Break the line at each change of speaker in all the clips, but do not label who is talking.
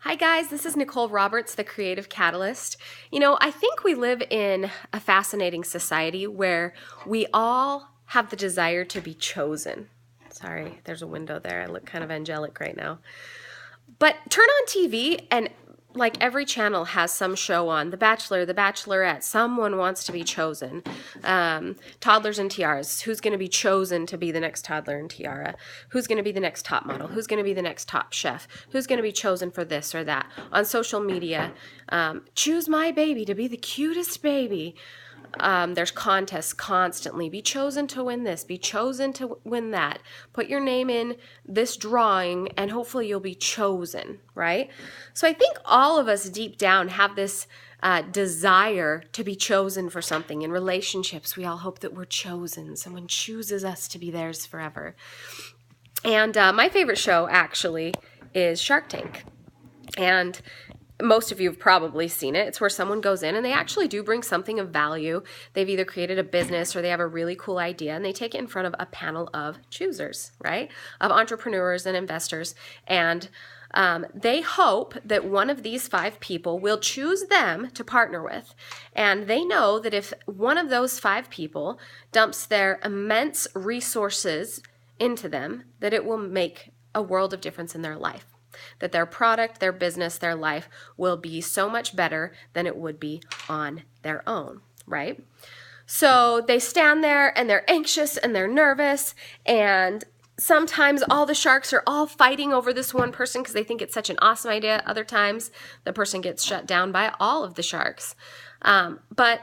Hi guys, this is Nicole Roberts, the Creative Catalyst. I think we live in a fascinating society where we all have the desire to be chosen. Sorry, there's a window there. I look kind of angelic right now. But turn on TV and like every channel has some show on. The Bachelor, The Bachelorette, someone wants to be chosen. Toddlers and tiaras, who's going to be chosen to be the next toddler and tiara? Who's going to be the next top model? Who's going to be the next top chef? Who's going to be chosen for this or that? On social media, choose my baby to be the cutest baby. There's contests constantly. Be chosen to win this. Be chosen to win that. Put your name in this drawing and hopefully you'll be chosen, right? So I think all of us deep down have this desire to be chosen for something. In relationships, we all hope that we're chosen. Someone chooses us to be theirs forever. And my favorite show actually is Shark Tank. And most of you have probably seen it. It's where someone goes in and they actually do bring something of value. They've either created a business or they have a really cool idea and they take it in front of a panel of choosers, right? Of entrepreneurs and investors. And they hope that one of these 5 people will choose them to partner with. And they know that if one of those 5 people dumps their immense resources into them, that it will make a world of difference in their life. That their product, their business, their life will be so much better than it would be on their own, right? So they stand there and they're anxious and they're nervous, and sometimes all the sharks are all fighting over this one person because they think it's such an awesome idea. Other times the person gets shut down by all of the sharks. But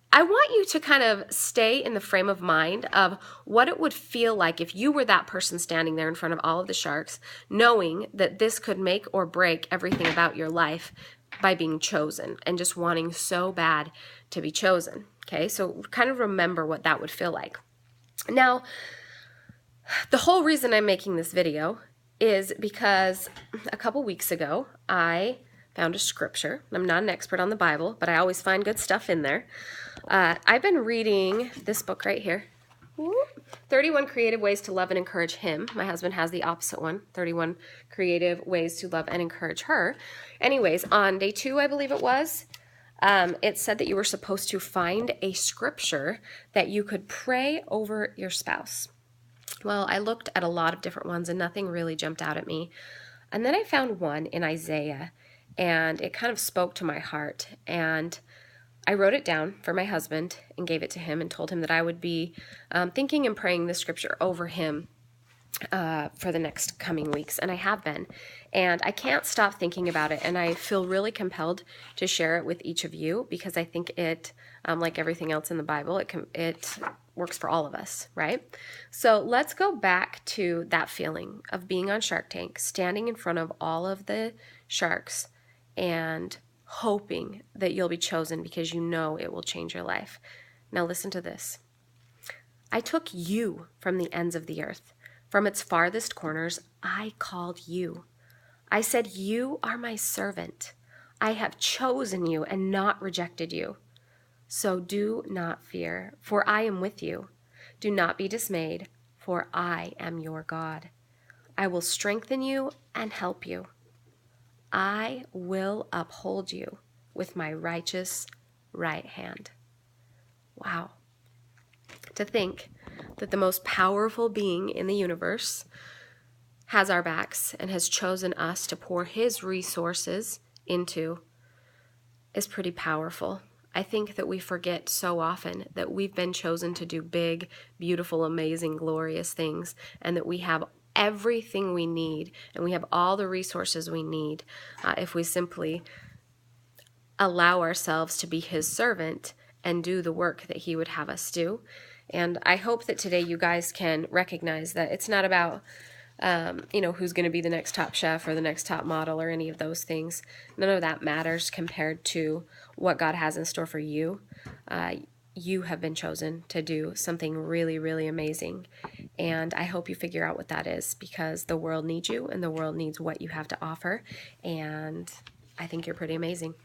I want you to kind of stay in the frame of mind of what it would feel like if you were that person standing there in front of all of the sharks, knowing that this could make or break everything about your life by being chosen and just wanting so bad to be chosen. Okay, so kind of remember what that would feel like. Now, the whole reason I'm making this video is because a couple weeks ago, I found a scripture. I'm not an expert on the Bible, but I always find good stuff in there. I've been reading this book right here, 31 Creative Ways to Love and Encourage Him. My husband has the opposite one, 31 Creative Ways to Love and Encourage Her. Anyways, on day 2, I believe it was, it said that you were supposed to find a scripture that you could pray over your spouse. Well, I looked at a lot of different ones and nothing really jumped out at me. And then I found one in Isaiah, and it kind of spoke to my heart. And I wrote it down for my husband and gave it to him and told him that I would be thinking and praying this scripture over him for the next coming weeks. And I have been. And I can't stop thinking about it. And I feel really compelled to share it with each of you because I think it, like everything else in the Bible, it works for all of us, right? So let's go back to that feeling of being on Shark Tank, standing in front of all of the sharks and hoping that you'll be chosen because you know it will change your life. Now listen to this. I took you from the ends of the earth. From its farthest corners, I called you. I said, you are my servant. I have chosen you and not rejected you. So do not fear, for I am with you. Do not be dismayed, for I am your God. I will strengthen you and help you. I will uphold you with my righteous right hand. Wow. To think that the most powerful being in the universe has our backs and has chosen us to pour his resources into is pretty powerful. I think that we forget so often that we've been chosen to do big, beautiful, amazing, glorious things, and that we have everything we need, and we have all the resources we need if we simply allow ourselves to be his servant and do the work that he would have us do. And I hope that today you guys can recognize that it's not about who's going to be the next top chef or the next top model or any of those things. None of that matters compared to what God has in store for you. You have been chosen to do something really, really amazing. And I hope you figure out what that is, because the world needs you and the world needs what you have to offer. And I think you're pretty amazing.